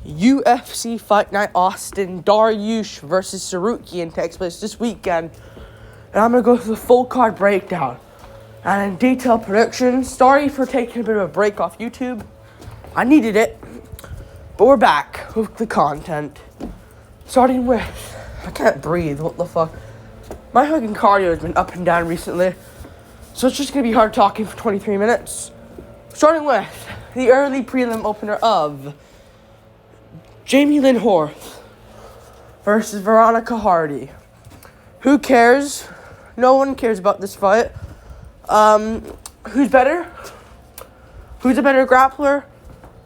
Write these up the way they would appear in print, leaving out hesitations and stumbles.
UFC Fight Night Austin, Dariush versus Tsarukyan takes place this weekend. And I'm going to go through the full card breakdown and in detailed predictions. Sorry for taking a bit of a break off YouTube. I needed it. But we're back with the content. Starting with, I can't breathe, what the fuck. My fucking cardio has been up and down recently. So it's just going to be hard talking for 23 minutes. Starting with the early prelim opener of Jamie Lynn Horth versus Veronica Hardy. Who cares? No one cares about this fight. Who's better? Who's a better grappler?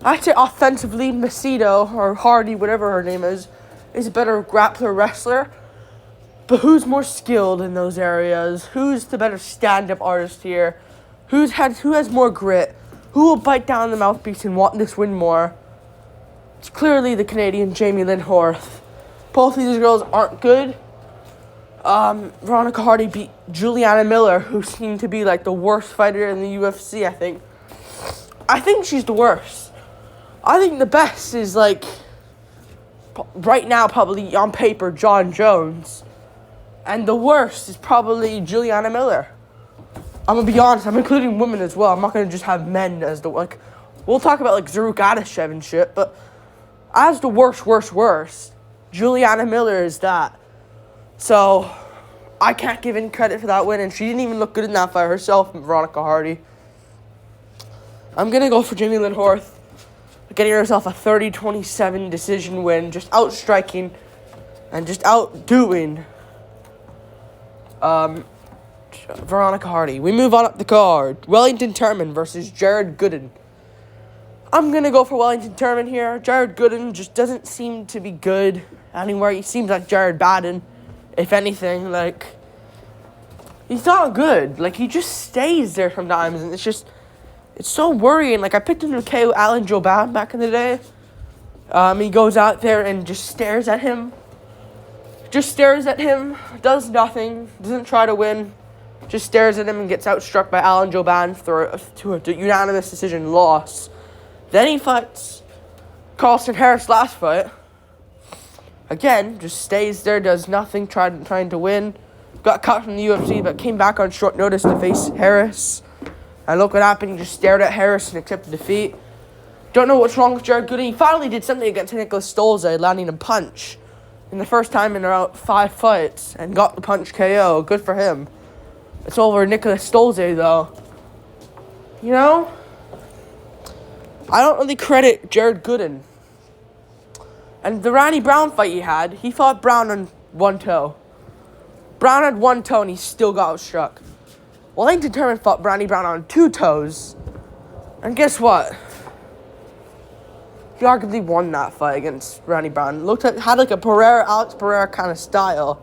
I'd say offensively, Macedo or Hardy, whatever her name is a better grappler wrestler. But who's more skilled in those areas? Who's the better stand-up artist here? Who has more grit? Who will bite down the mouthpiece and want this win more? It's clearly the Canadian Jamie Lynn Horth. Both of these girls aren't good. Veronica Hardy beat Juliana Miller, who seemed to be like the worst fighter in the UFC, I think. I think she's the worst. I think the best is like, right now probably on paper, John Jones. And the worst is probably Juliana Miller. I'm going to be honest, I'm including women as well. I'm not going to just have men as the, like, we'll talk about like Tsarukyan and shit, but as the worst, Juliana Miller is that. So, I can't give any credit for that win, and she didn't even look good in that fight herself, Veronica Hardy. I'm going to go for Jamie Lynn Horth, getting herself a 30-27 decision win, just outstriking and just outdoing Veronica Hardy. We move on up the card. Wellington Turman versus Jared Gooden. I'm going to go for Wellington Turman here. Jared Gooden just doesn't seem to be good anywhere. He seems like Jared Baden, if anything. Like, he's not good. Like, he just stays there sometimes, and it's so worrying. Like, I picked him to KO Alan Joban back in the day. He goes out there and just stares at him. Does nothing, doesn't try to win. Just stares at him and gets outstruck by Alan Joban to a unanimous decision loss. Then he fights Carlston Harris last fight. Again, just stays there, does nothing, trying to win. Got cut from the UFC, but came back on short notice to face Harris. And look what happened, he just stared at Harris and accepted defeat. Don't know what's wrong with Jared Gooden. He finally did something against Nicholas Stolze, landing a punch in the first time in around 5 fights, and got the punch KO. Good for him. It's over Nicholas Stolze, though. You know? I don't really credit Jared Gooden. And the Randy Brown fight he fought Brown on one toe. Brown had one toe and he still got outstruck. Wellington Turman fought Randy Brown on 2 toes. And guess what? He arguably won that fight against Randy Brown. Had like a Alex Pereira kind of style.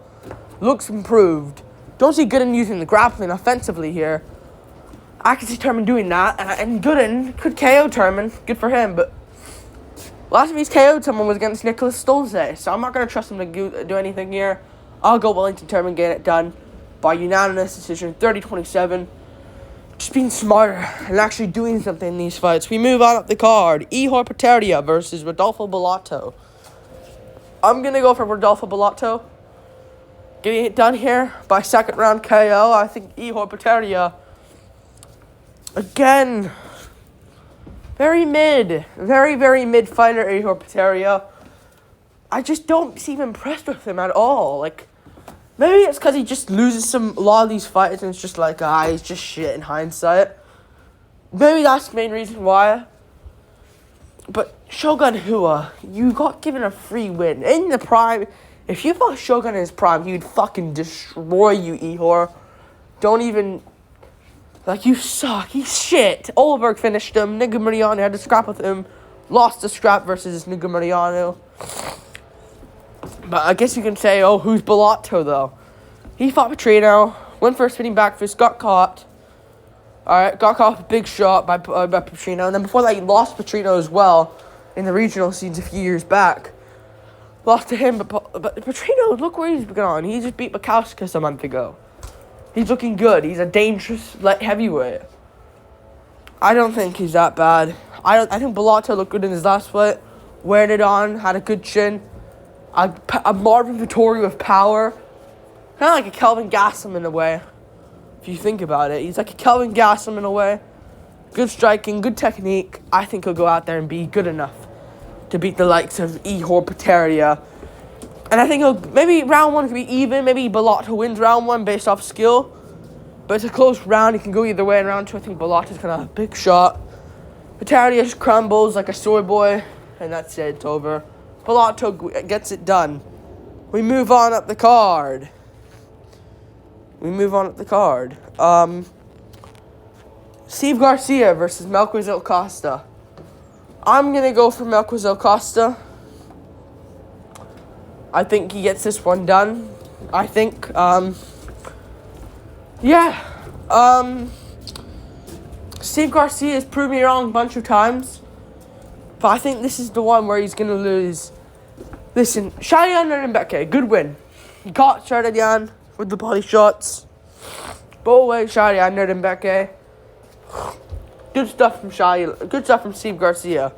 Looks improved. Don't see Gooden using the grappling offensively here. I can see Turman doing that, and Gooden could KO Turman. Good for him, but last time he's KO'd someone was against Nicholas Stolze, so I'm not going to trust him to do anything here. I'll go Wellington Turman, get it done by unanimous decision, 30-27. Just being smarter and actually doing something in these fights. We move on up the card. Ihor Potieria versus Rodolfo Bellato. I'm going to go for Rodolfo Bellato. Getting it done here by second round KO. I think Ihor Potieria, again, very mid fighter, Ihor Potieria. I just don't seem impressed with him at all. Like, maybe it's because he just loses a lot of these fights and it's just like, he's just shit in hindsight. Maybe that's the main reason why. But Shogun Rua, you got given a free win. In the prime, if you fought Shogun in his prime, he'd fucking destroy you, Ihor. Don't even, like, you suck. He's shit. Olberg finished him. Nigu Mariano had to scrap with him. Lost the scrap versus Nigu Mariano. But I guess you can say, who's Bellato, though? He fought Petrino, went for a spinning back fist, got caught. Alright, got caught with a big shot by Petrino. And then before that, he lost Petrino as well in the regional scenes a few years back. Lost to him, but Petrino, look where he's gone. He just beat Bukowskis a month ago. He's looking good. He's a dangerous light heavyweight. I don't think he's that bad. I think Bellato looked good in his last fight. wearing it on, had a good chin. A Marvin Vettori with power. Kind of like a Kelvin Gastelum in a way. If you think about it. He's like a Kelvin Gastelum in a way. Good striking, good technique. I think he'll go out there and be good enough to beat the likes of Ihor Potieria. And I think maybe round 1 could be even. Maybe Bellotta wins round 1 based off skill. But it's a close round. It can go either way. In round 2, I think Bellotta's kind of a big shot. Potieria just crumbles like a soy boy. And that's it. It's over. Bellotta gets it done. We move on up the card. Steve Garcia versus Melquizael Costa. I'm going to go for Melquizael Costa. I think he gets this one done. I think, Steve Garcia has proved me wrong a bunch of times. But I think this is the one where he's going to lose. Listen, Shadian Nurbeke, good win. He caught Shadian with the body shots. Both ways, Shadian Nurbeke. Good stuff from Shadian. Good stuff from Steve Garcia.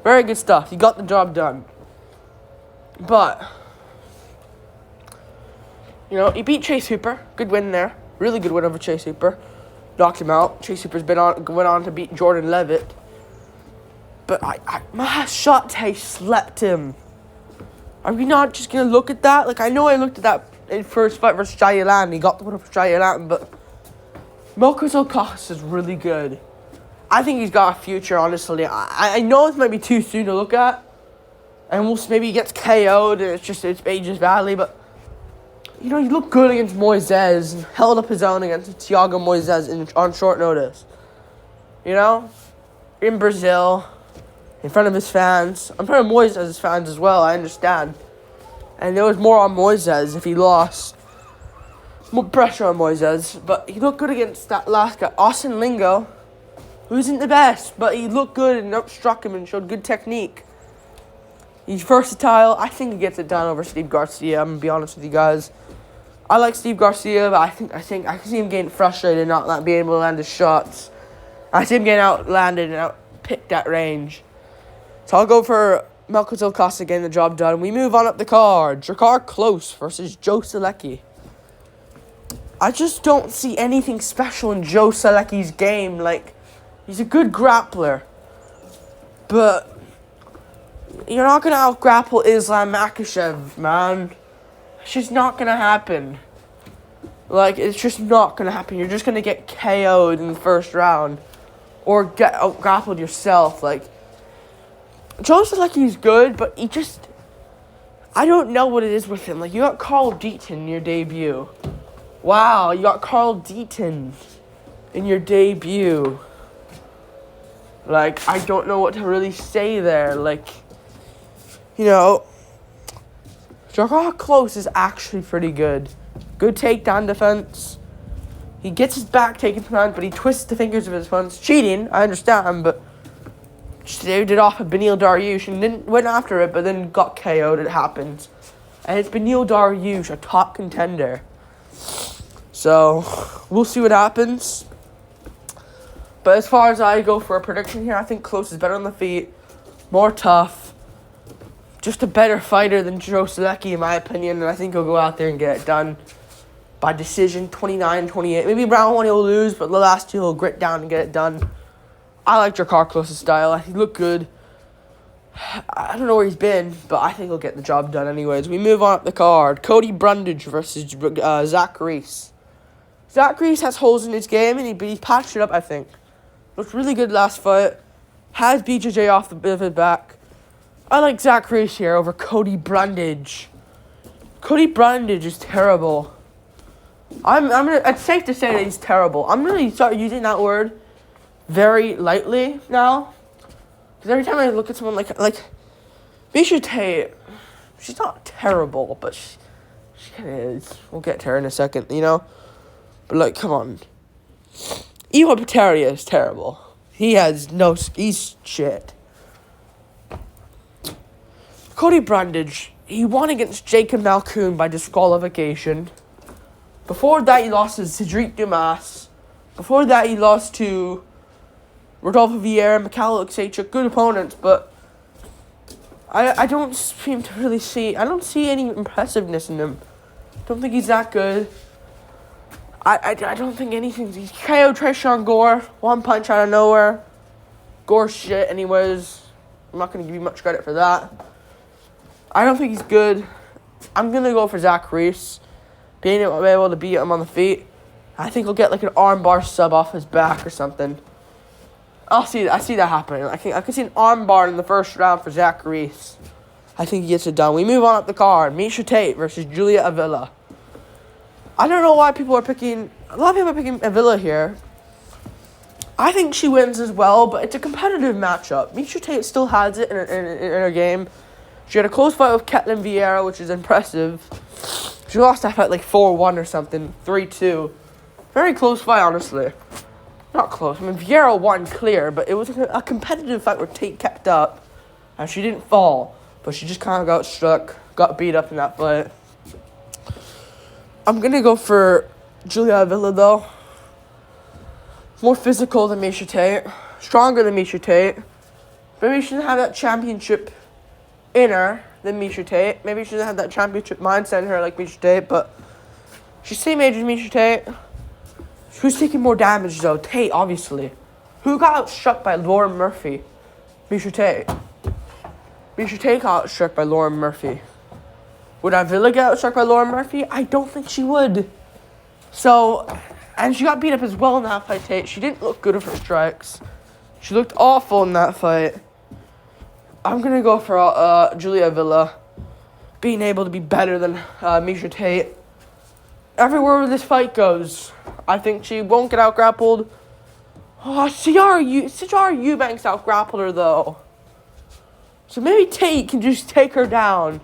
Very good stuff. He got the job done. But, he beat Chase Hooper. Good win there. Really good win over Chase Hooper. Knocked him out. Chase Hooper's went on to beat Jordan Levitt. But Mahashate slept him. Are we not just going to look at that? Like, I know I looked at that in first fight versus Shadian. He got the win over Shadian, but Melquizael Costa is really good. I think he's got a future, honestly. I know it might be too soon to look at. And maybe he gets KO'd and it's ages badly, but he looked good against Moises and held up his own against Thiago Moises on short notice. In Brazil, in front of his fans. In front of Moises' fans as well, I understand. And there was more on Moises if he lost. More pressure on Moises, but he looked good against that last guy, Austin Lingo, who isn't the best, but he looked good and outstruck him and showed good technique. He's versatile. I think he gets it done over Steve Garcia. I'm going to be honest with you guys. I like Steve Garcia, but I think I can see him getting frustrated and not being able to land his shots. I see him getting outlanded and outpicked at range. So I'll go for Melquizael Costa getting the job done. We move on up the card. Drakkar Klose versus Joe Solecki. I just don't see anything special in Joe Solecki's game. Like, he's a good grappler. But you're not going to out-grapple Islam Makhachev, man. It's just not going to happen. Like, it's just not going to happen. You're just going to get KO'd in the first round. Or get out-grappled yourself. Like, Joe Solecki's good, but he just... I don't know what it is with him. Like, you got Carl Deaton in your debut. Wow, you got Carl Deaton in your debut. Like, I don't know what to really say there. Like, Drakkar Klose is actually pretty good. Good takedown defense. He gets his back taken from him, but he twists the fingers of his opponents. Cheating, I understand, but saved it off of Beneil Dariush and went after it, but then got KO'd. It happens. And it's Beneil Dariush, a top contender. So, we'll see what happens. But as far as I go for a prediction here, I think Klose is better on the feet, more tough, just a better fighter than Joe Solecki, in my opinion, and I think he'll go out there and get it done by decision, 29-28. Maybe round 1 he'll lose, but the last 2 he'll grit down and get it done. I like Drakkar Klose's style. He looked good. I don't know where he's been, but I think he'll get the job done anyways. We move on up the card. Cody Brundage versus Zach Reese. Zach Reese has holes in his game, and he patched it up, I think. Looked really good last fight. Has BJJ off the bit of his back. I like Zach Reese here over Cody Brundage. Cody Brundage is terrible. It's safe to say that he's terrible. I'm really start using that word very lightly now. Because every time I look at someone like Misha Tate, she's not terrible, but she kind of is. We'll get to her in a second, But, come on. Ihor Potieria is terrible. He's shit. Cody Brundage, he won against Jacob Malkoun by disqualification. Before that, he lost to Cedric Dumas. Before that, he lost to Rodolfo Vieira, Mikhail Oleksiejczuk. Good opponents, but I don't seem to really see... I don't see any impressiveness in him. Don't think he's that good. I don't think anything... He's KO'd Trayshawn Gore. One punch out of nowhere. Gore's shit anyways. I'm not going to give you much credit for that. I don't think he's good. I'm going to go for Zach Reese. Being able to beat him on the feet. I think he'll get like an armbar sub off his back or something. I see that happening. I can see an armbar in the first round for Zach Reese. I think he gets it done. We move on up the card. Miesha Tate versus Julia Avila. I don't know why people are picking... A lot of people are picking Avila here. I think she wins as well, but it's a competitive matchup. Miesha Tate still has it in her game. She had a close fight with Ketlin Vieira, which is impressive. She lost that fight like 4-1 or something. 3-2. Very close fight, honestly. Not close. I mean, Vieira won clear, but it was a competitive fight where Tate kept up. And she didn't fall, but she just kind of got struck, got beat up in that fight. I'm going to go for Julia Avila, though. More physical than Miesha Tate. Stronger than Miesha Tate. Maybe she doesn't have that championship in her than Miesha Tate. Maybe she doesn't have that championship mindset in her like Miesha Tate, but she's same age as Miesha Tate. Who's taking more damage, though? Tate, obviously. Who got outstruck by Lauren Murphy? Miesha Tate. Miesha Tate got outstruck by Lauren Murphy. Would Avila get outstruck by Lauren Murphy? I don't think she would. So, and she got beat up as well in that fight, Tate. She didn't look good with her strikes. She looked awful in that fight. I'm going to go for Julia Avila being able to be better than Miesha Tate. Everywhere this fight goes, I think she won't get out-grappled. Oh, Sijara Eubanks out-grappled her, though. So maybe Tate can just take her down.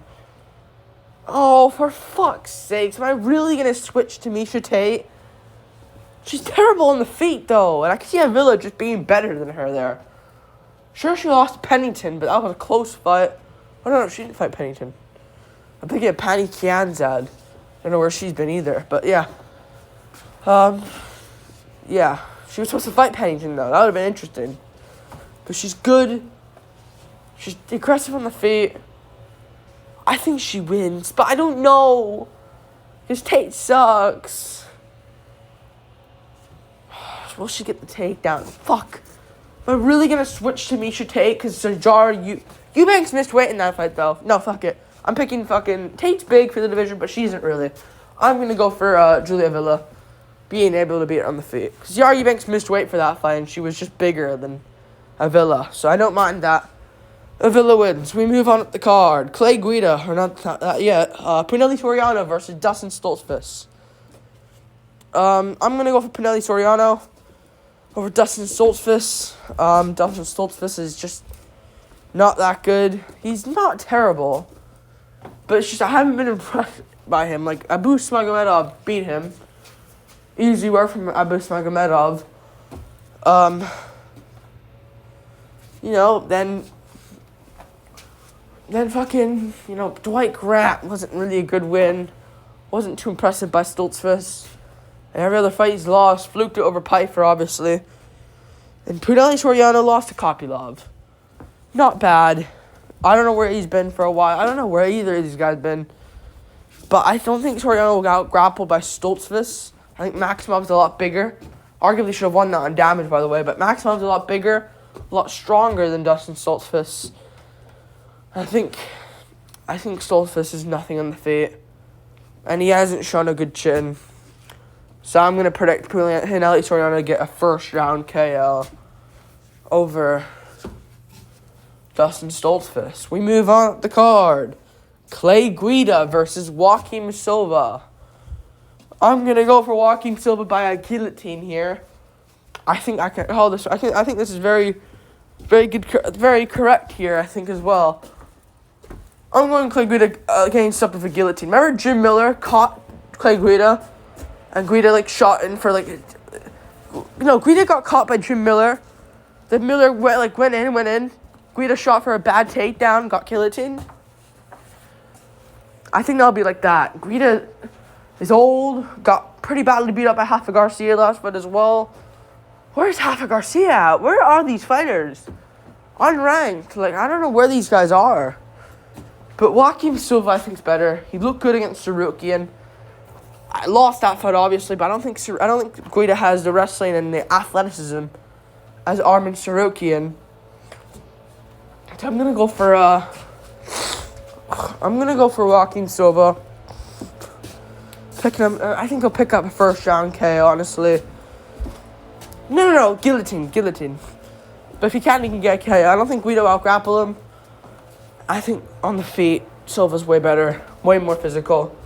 Oh, for fuck's sakes. Am I really going to switch to Miesha Tate? She's terrible on the feet, though. And I can see Avila just being better than her there. Sure, she lost Pennington, but that was a close fight. Oh, no, she didn't fight Pennington. I'm thinking of Patty Kianzad. I don't know where she's been either, but yeah. Yeah. She was supposed to fight Pennington, though. That would have been interesting. But she's good. She's aggressive on the feet. I think she wins, but I don't know. Because Tate sucks. Will she get the takedown? Fuck. Am I really going to switch to Miesha Tate? Because Sijara Eubanks missed weight in that fight, though. No, fuck it. I'm picking fucking... Tate's big for the division, but she isn't really. I'm going to go for Julia Avila being able to beat her on the feet. Because Sijara Eubanks missed weight for that fight, and she was just bigger than Avila. So I don't mind that. Avila wins. We move on up the card. Clay Guida, or not that yet. Pinelli Soriano versus Dustin Stoltzfus. I'm going to go for Pinelli Soriano over Dustin Stoltzfus. Dustin Stoltzfus is just not that good. He's not terrible. But it's just I haven't been impressed by him. Like, Abu Smagomedov beat him. Easy work from Abu Smagomedov. You know, then fucking, you know, Dwight Grant wasn't really a good win. Wasn't too impressive by Stoltzfus. And every other fight he's lost. Fluked it over Pfeiffer, obviously. And Pinelli Soriano lost to Kopylov. Not bad. I don't know where he's been for a while. I don't know where either of these guys been. But I don't think Soriano will get out-grappled by Stoltzfus. I think Maximov's a lot bigger. Arguably should have won that on damage, by the way. But Maximov's a lot bigger, a lot stronger than Dustin Stoltzfus. I think Stoltzfus is nothing on the feet. And he hasn't shown a good chin. So I'm going to predict Pinelli Soriano to get a first-round KO over Dustin Stoltzfus. We move on up the card. Clay Guida versus Joaquim Silva. I'm going to go for Joaquim Silva by a guillotine here. I think I can hold this. I think this is very, very good, very correct here, I think, as well. I'm going Clay Guida getting stopped with a guillotine. Remember Jim Miller caught Clay Guida? And Guida, like, shot in for, like... No, Guida got caught by Jim Miller. Then Miller went in. Guida shot for a bad takedown, got guillotined. I think that'll be like that. Guida is old, got pretty badly beat up by Rafa Garcia last fight as well. Where's Rafa Garcia at? Where are these fighters? Unranked. Like, I don't know where these guys are. But Joaquin Silva, I think, is better. He looked good against Tsarukyan. I lost that fight, obviously, but I don't think Guida has the wrestling and the athleticism as Arman Tsarukyan. So I'm gonna go for Joaquin Silva. Picking him, I think he'll pick up a first round KO, honestly. No, guillotine. But if he can't, he can get a KO. I don't think Guida will out-grapple him. I think on the feet, Silva's way better, way more physical.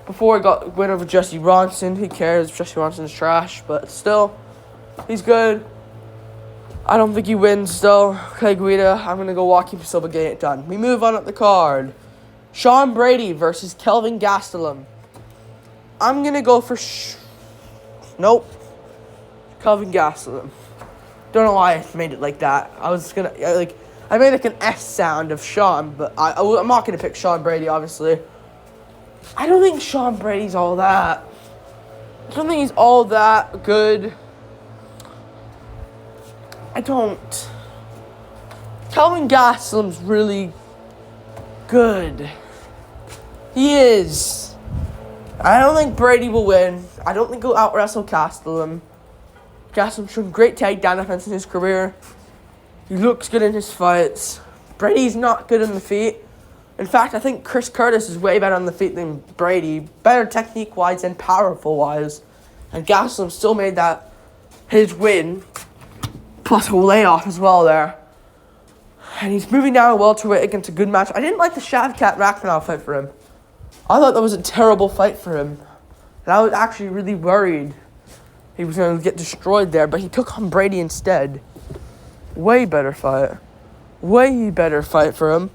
Before he got win over Jesse Ronson, who cares? Jesse Ronson's trash, but still, he's good. I don't think he wins, though. Okay, Guida, I'm going to go Joaquin Silva, get it done. We move on up the card. Sean Brady versus Kelvin Gastelum. I'm going to go for... Kelvin Gastelum. Don't know why I made it like that. I was going to... I made like an S sound of Sean, but I'm not going to pick Sean Brady, obviously. I don't think Sean Brady's all that. I don't think he's all that good. I don't. Kelvin Gastelum's really good. He is. I don't think Brady will win. I don't think he'll out-wrestle Gastelum. Gastelum's shown great takedown defense in his career. He looks good in his fights. Brady's not good on the feet. In fact, I think Chris Curtis is way better on the feet than Brady. Better technique-wise and powerful-wise. And Gastelum still made that his win. Plus a layoff as well there. And he's moving down a welterweight against a good match. I didn't like the Shavkat Rakhmonov fight for him. I thought that was a terrible fight for him. And I was actually really worried he was going to get destroyed there. But he took on Brady instead. Way better fight. Way better fight for him.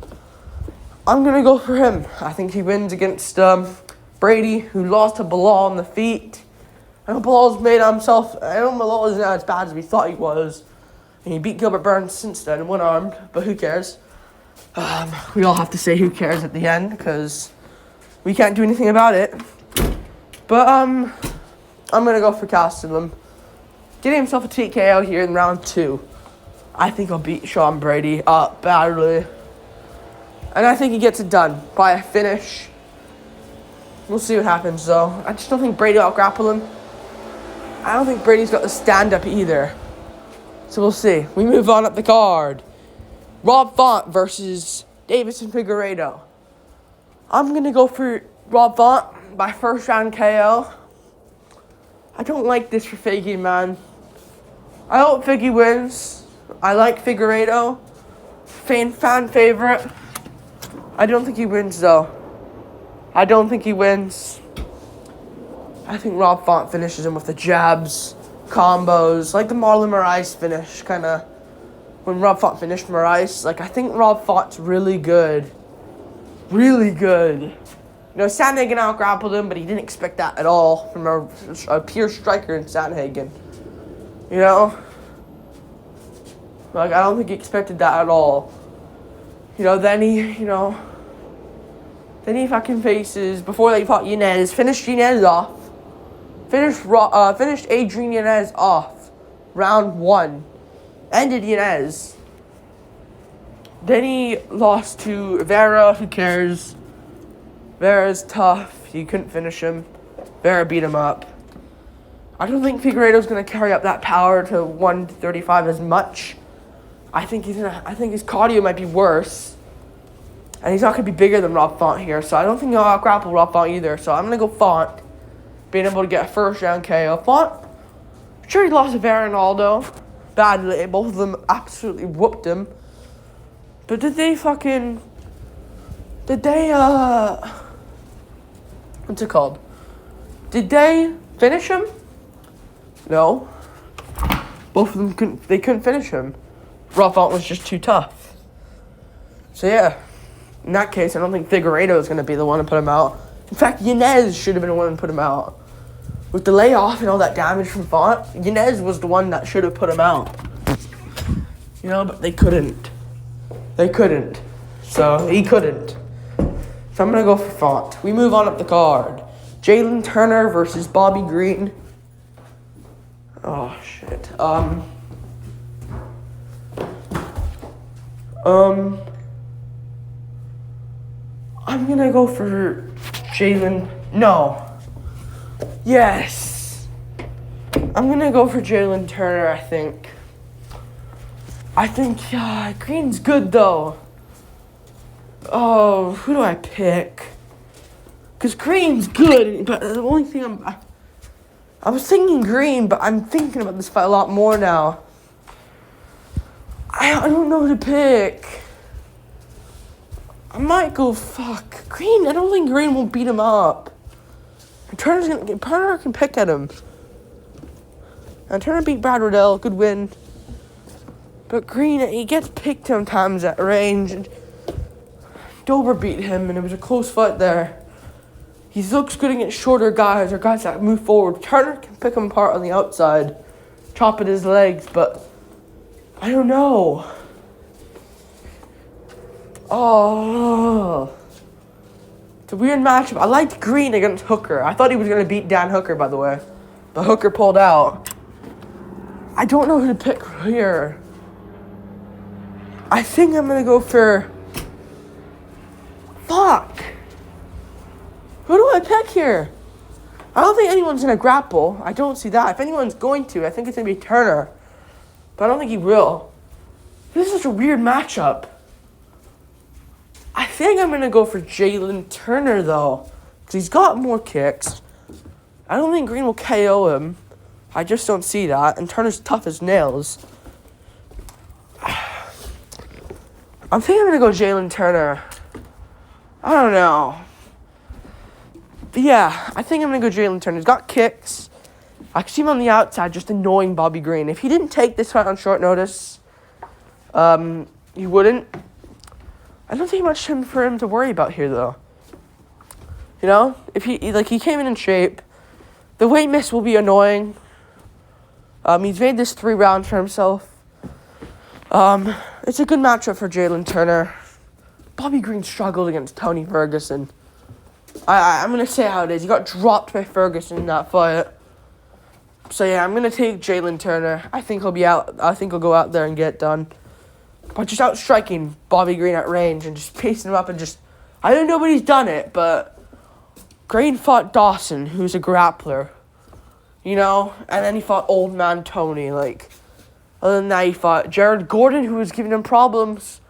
I'm going to go for him. I think he wins against Brady, who lost to Bilal on the feet. I know Bilal's made himself... I know Bilal isn't as bad as we thought he was. And he beat Gilbert Burns since then, one-armed. But who cares? We all have to say who cares at the end, because we can't do anything about it. But I'm going to go for Gastelum. Getting himself a TKO here in round 2. I think he'll beat Sean Brady up badly. And I think he gets it done by a finish. We'll see what happens, though. I just don't think Brady will out-grapple him. I don't think Brady's got the stand-up either. So we'll see. We move on up the card. Rob Font versus Davison Figueiredo. I'm going to go for Rob Font by first round KO. I don't like this for Figgy, man. I hope Figgy wins. I like Figueiredo. Fan favorite. I don't think he wins, though. I don't think he wins. I think Rob Font finishes him with the jabs, combos, like the Marlon Moraes finish, kind of. When Rob Font finished Moraes, I think Rob Font's really good. Really good. You know, Sandhagen out-grappled him, but he didn't expect that at all from a pure striker in Sandhagen. You know? I don't think he expected that at all. You know, then he fucking faces, before they fought Yanez, finished Yanez off. Finished Adrian Yanez off. Round 1. Ended Yanez. Then he lost to Vera. Who cares? Vera's tough. He couldn't finish him. Vera beat him up. I don't think Figueiredo's going to carry up that power to 135 as much. I think his cardio might be worse. And he's not going to be bigger than Rob Font here. So I don't think he'll out-grapple Rob Font either. So I'm going to go Font. Being able to get a first round KO. Font, I'm sure he lost to Vera and Aldo badly. Both of them absolutely whooped him. But did they what's it called? Did they finish him? No. Both of them couldn't finish him. Rob Font was just too tough. So yeah, in that case, I don't think Figueiredo is going to be the one to put him out. In fact, Yanez should have been the one to put him out. With the layoff and all that damage from Font, Yanez was the one that should have put him out. You know, but they couldn't. So, he couldn't. So, I'm going to go for Font. We move on up the card. Jalen Turner versus Bobby Green. Oh, shit. I'm gonna go for Jalen. No. Yes. I'm gonna go for Jalen Turner, I think. Green's good, though. Oh, who do I pick? Because Green's good, but the only thing I was thinking Green, but I'm thinking about this fight a lot more now. I don't know who to pick. I might go Green. I don't think Green will beat him up. Turner can pick at him. And Turner beat Brad Riddell, good win. But Green, he gets picked sometimes at range. And Dober beat him, and it was a close fight there. He looks good against shorter guys or guys that move forward. Turner can pick him apart on the outside, chop at his legs, but I don't know. Oh, it's a weird matchup. I liked Green against Hooker. I thought he was going to beat Dan Hooker, by the way. But Hooker pulled out. I don't know who to pick here. I think I'm going to go for... Who do I pick here? I don't think anyone's going to grapple. I don't see that. If anyone's going to, I think it's going to be Turner. But I don't think he will. This is such a weird matchup. I think I'm going to go for Jalen Turner, though. Because he's got more kicks. I don't think Green will KO him. I just don't see that. And Turner's tough as nails. I'm thinking I'm going to go Jalen Turner. I don't know. But yeah, I think I'm going to go Jalen Turner. He's got kicks. I can see him on the outside just annoying Bobby Green. If he didn't take this fight on short notice, he wouldn't. I don't think much for him to worry about here, though. You know? If he came in shape, the weight miss will be annoying. He's made this 3 rounds for himself. It's a good matchup for Jalen Turner. Bobby Green struggled against Tony Ferguson. I'm going to say how it is. He got dropped by Ferguson in that fight. So, yeah, I'm going to take Jalen Turner. I think he'll be out. I think he'll go out there and get it done. But just outstriking Bobby Green at range and just pacing him up and just... I don't know nobody's done it, but... Green fought Dawson, who's a grappler. You know? And then he fought Old Man Tony, like... Other than that, he fought Jared Gordon, who was giving him problems.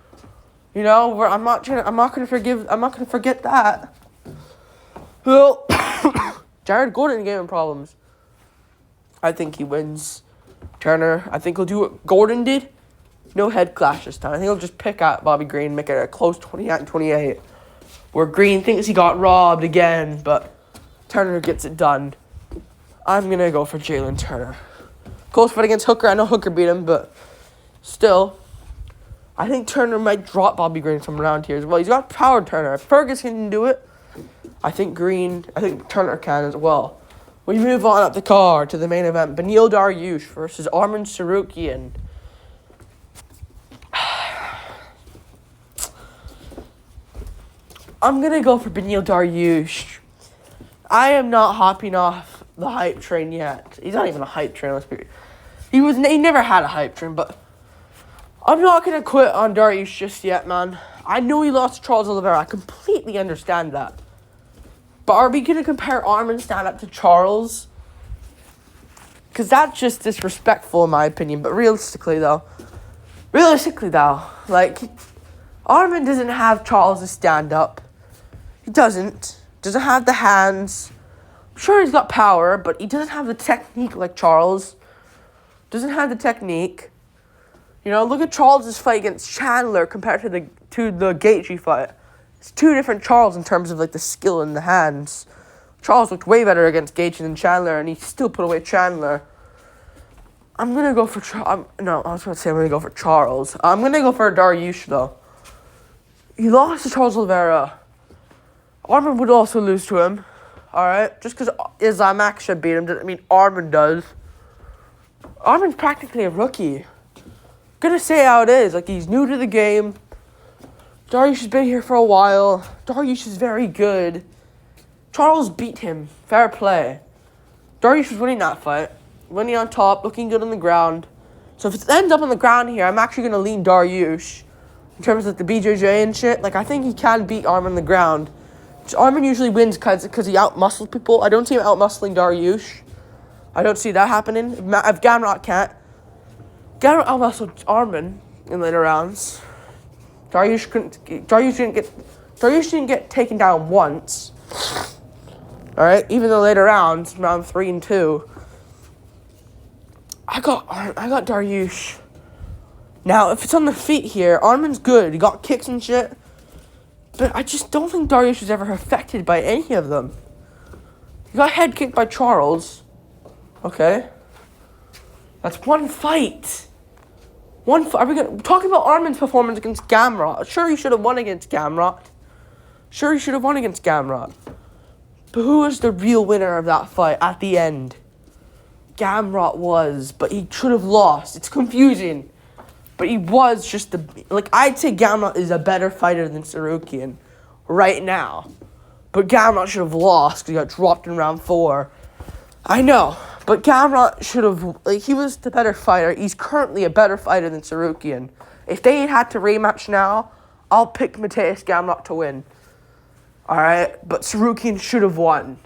You know, I'm not gonna forget that. Well, Jared Gordon gave him problems. I think he wins. Turner, I think he'll do what Gordon did. No head clash this time. I think he'll just pick out Bobby Green, make it a close 28-28. Where Green thinks he got robbed again, but Turner gets it done. I'm gonna go for Jalen Turner. Close fight against Hooker. I know Hooker beat him, but still, I think Turner might drop Bobby Green from around here as well. He's got power, Turner. If Ferguson can do it, I think Turner can as well. We move on up the card to the main event. Beneil Dariush versus Arman Tsarukyan. I'm going to go for Beneil Dariush. I am not hopping off the hype train yet. He's not even a hype train, let's be... He never had a hype train, but I'm not going to quit on Dariush just yet, man. I know he lost to Charles Oliveira. I completely understand that. But are we going to compare Arman's stand-up to Charles? Because that's just disrespectful in my opinion. But realistically, though, like, Arman doesn't have Charles' stand-up. He doesn't have the hands. I'm sure he's got power, but he doesn't have the technique like Charles. Doesn't have the technique. You know, look at Charles' fight against Chandler compared to the Gaethje fight. It's 2 different Charles in terms of, like, the skill in the hands. Charles looked way better against Gaethje than Chandler, and he still put away Chandler. I'm going to go for I'm going to go for Charles. I'm going to go for Dariush, though. He lost to Charles Oliveira. Arman would also lose to him. Alright? Just because Islam Makhachev beat him doesn't mean Arman does. Arman's practically a rookie. Gonna say how it is. Like, he's new to the game. Dariush has been here for a while. Dariush is very good. Charles beat him. Fair play. Dariush was winning that fight. Winning on top, looking good on the ground. So if it ends up on the ground here, I'm actually going to lean Dariush. in terms of the BJJ and shit. Like, I think he can beat Arman on the ground. Arman usually wins because he outmuscles people. I don't see him outmuscling Dariush. I don't see that happening. If Gamrot can't. Gamrot outmuscled Arman in later rounds. Dariush didn't get taken down once. Alright, even the later rounds, round 3 and 2. I got Dariush. Now, if it's on the feet here, Arman's good. He got kicks and shit. But I just don't think Dariush was ever affected by any of them. He got head kicked by Charles. Okay. That's one fight. Are we talking about Arman's performance against Gamrot? Sure, he should have won against Gamrot. But who was the real winner of that fight at the end? Gamrot was, but he should have lost. It's confusing. But he was just I'd say Gamrot is a better fighter than Tsarukyan right now. But Gamrot should have lost because he got dropped in round 4. I know, but Gamrot should have, he was the better fighter. He's currently a better fighter than Tsarukyan. If they had to rematch now, I'll pick Mateusz Gamrot to win. Alright, but Tsarukyan should have won.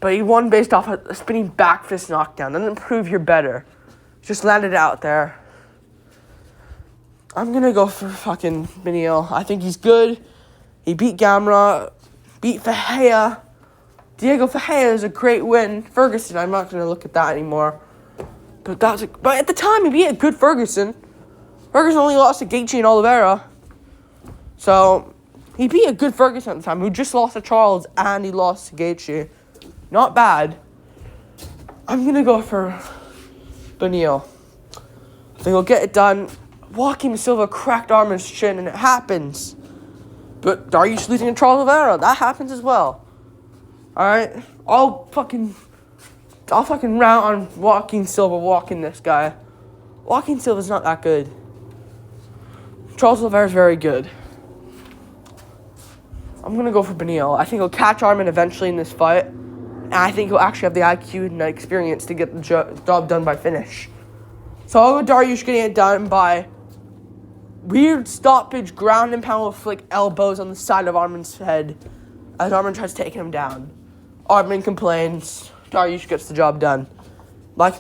But he won based off a spinning back fist knockdown. Doesn't prove you're better. Just landed out there. I'm gonna go for fucking Beneil. I think he's good. He beat Gamrot. Beat Fahea. Diego Fahea is a great win. Ferguson, I'm not gonna look at that anymore. But at the time he beat a good Ferguson. Ferguson only lost to Gaethje and Oliveira. So he beat a good Ferguson at the time, who just lost to Charles and he lost to Gaethje. Not bad. I'm gonna go for Beneil. I think he'll get it done. Joaquim Silva cracked Arman's chin, and it happens. But Dariush losing to Charles Oliveira, that happens as well. Alright? I'll fucking round on Joaquim Silva walking this guy. Joaquim Silva's not that good. Charles Oliveira's very good. I'm gonna go for Beneil. I think he'll catch Arman eventually in this fight. And I think he'll actually have the IQ and the experience to get the job done by finish. So I'll go Dariush getting it done by weird stoppage, ground and pound with flick elbows on the side of Arman's head as Arman tries to take him down. Arman complains. Dariush gets the job done. Like